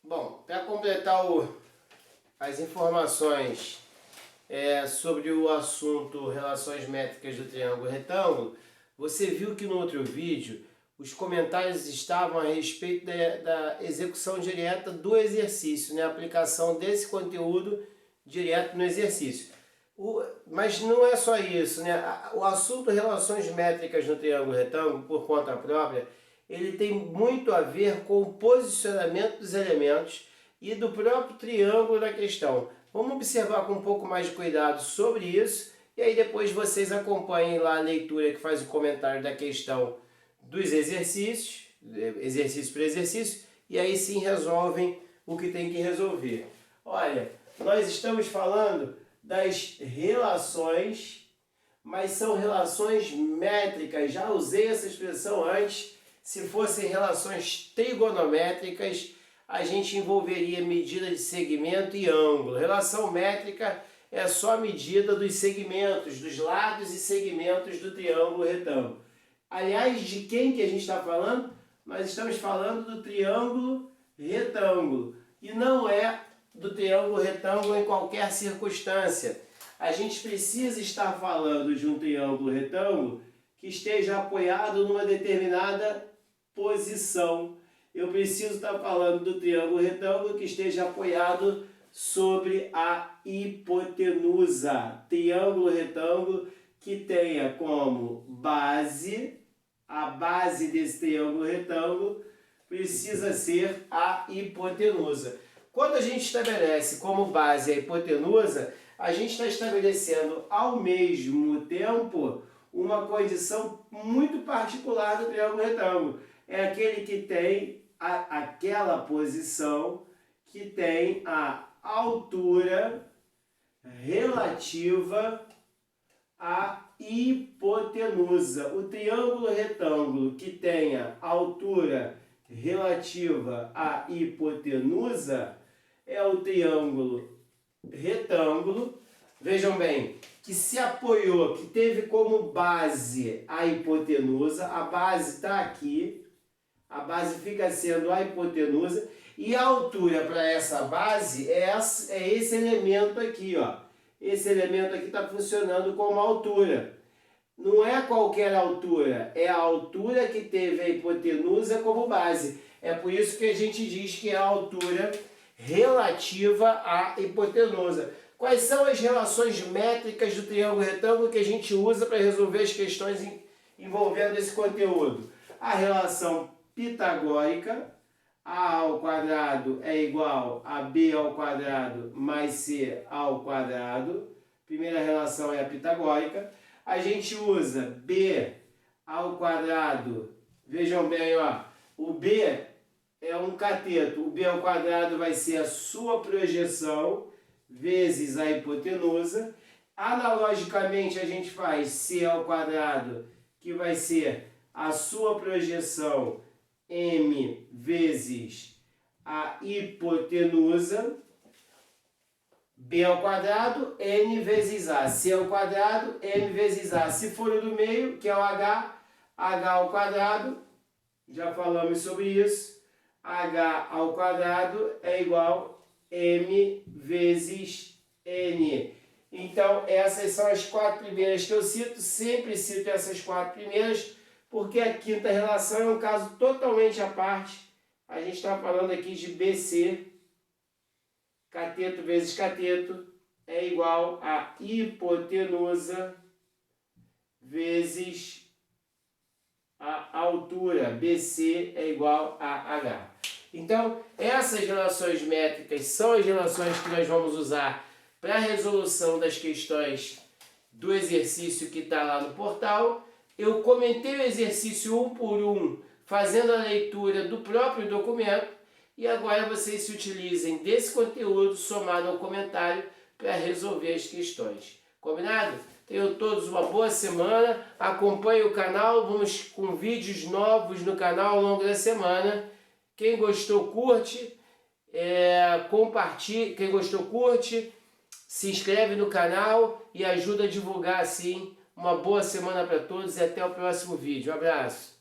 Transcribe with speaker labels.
Speaker 1: Bom, para completar as informações sobre o assunto relações métricas do triângulo retângulo, você viu que no outro vídeo os comentários estavam a respeito da execução direta do exercício, né? A aplicação desse conteúdo direto no exercício. Mas não é só isso, né? O assunto relações métricas no triângulo retângulo, por conta própria, ele tem muito a ver com o posicionamento dos elementos e do próprio triângulo da questão. Vamos observar com um pouco mais de cuidado sobre isso e aí depois vocês acompanhem lá a leitura que faz o comentário da questão dos exercícios, exercício por exercício, e aí sim resolvem o que tem que resolver. Olha, nós estamos falando das relações, mas são relações métricas. Já usei essa expressão antes. Se fossem relações trigonométricas, a gente envolveria medida de segmento e ângulo. Relação métrica é só a medida dos segmentos, dos lados e segmentos do triângulo retângulo. Aliás, de quem que a gente está falando? Nós estamos falando do triângulo retângulo. E não é do triângulo retângulo em qualquer circunstância. A gente precisa estar falando de um triângulo retângulo que esteja apoiado numa determinada posição. Eu preciso estar falando do triângulo retângulo que esteja apoiado sobre a hipotenusa. Triângulo retângulo que tenha como base, a base desse triângulo retângulo precisa ser a hipotenusa. Quando a gente estabelece como base a hipotenusa, a gente está estabelecendo ao mesmo tempo uma condição muito particular do triângulo retângulo. É aquele que tem aquela posição que tem a altura relativa à hipotenusa. O triângulo retângulo que tenha altura relativa à hipotenusa é o triângulo retângulo, vejam bem, que se apoiou, que teve como base a hipotenusa, a base está aqui, a base fica sendo a hipotenusa, e a altura para essa base é esse elemento aqui, ó. Esse elemento aqui está funcionando como altura. Não é qualquer altura, é a altura que teve a hipotenusa como base. É por isso que a gente diz que é a altura relativa à hipotenusa. Quais são as relações métricas do triângulo retângulo que a gente usa para resolver as questões envolvendo esse conteúdo? A relação pitagórica, a ao quadrado é igual a b ao quadrado mais c ao quadrado. Primeira relação é a pitagórica. A gente usa b ao quadrado, vejam bem, ó, o b é um cateto, o b ao quadrado vai ser a sua projeção vezes a hipotenusa. Analogicamente a gente faz c ao quadrado, que vai ser a sua projeção m vezes a hipotenusa. B ao quadrado, n vezes a. C ao quadrado, m vezes a. Se for o do meio, que é o h, h ao quadrado, já falamos sobre isso, h ao quadrado é igual a m vezes n. Então, essas são as quatro primeiras que eu cito, sempre cito essas quatro primeiras, porque a quinta relação é um caso totalmente à parte. A gente está falando aqui de BC, cateto vezes cateto, é igual a hipotenusa vezes a altura. BC é igual a H. Então, essas relações métricas são as relações que nós vamos usar para a resolução das questões do exercício que está lá no portal. Eu comentei o exercício um por um, fazendo a leitura do próprio documento, e agora vocês se utilizem desse conteúdo somado ao comentário para resolver as questões. Combinado? Tenham todos uma boa semana, acompanhem o canal, vamos com vídeos novos no canal ao longo da semana. Quem gostou, curte, compartilhe, quem gostou, curte, se inscreve no canal e ajuda a divulgar assim. Uma boa semana para todos e até o próximo vídeo. Um abraço!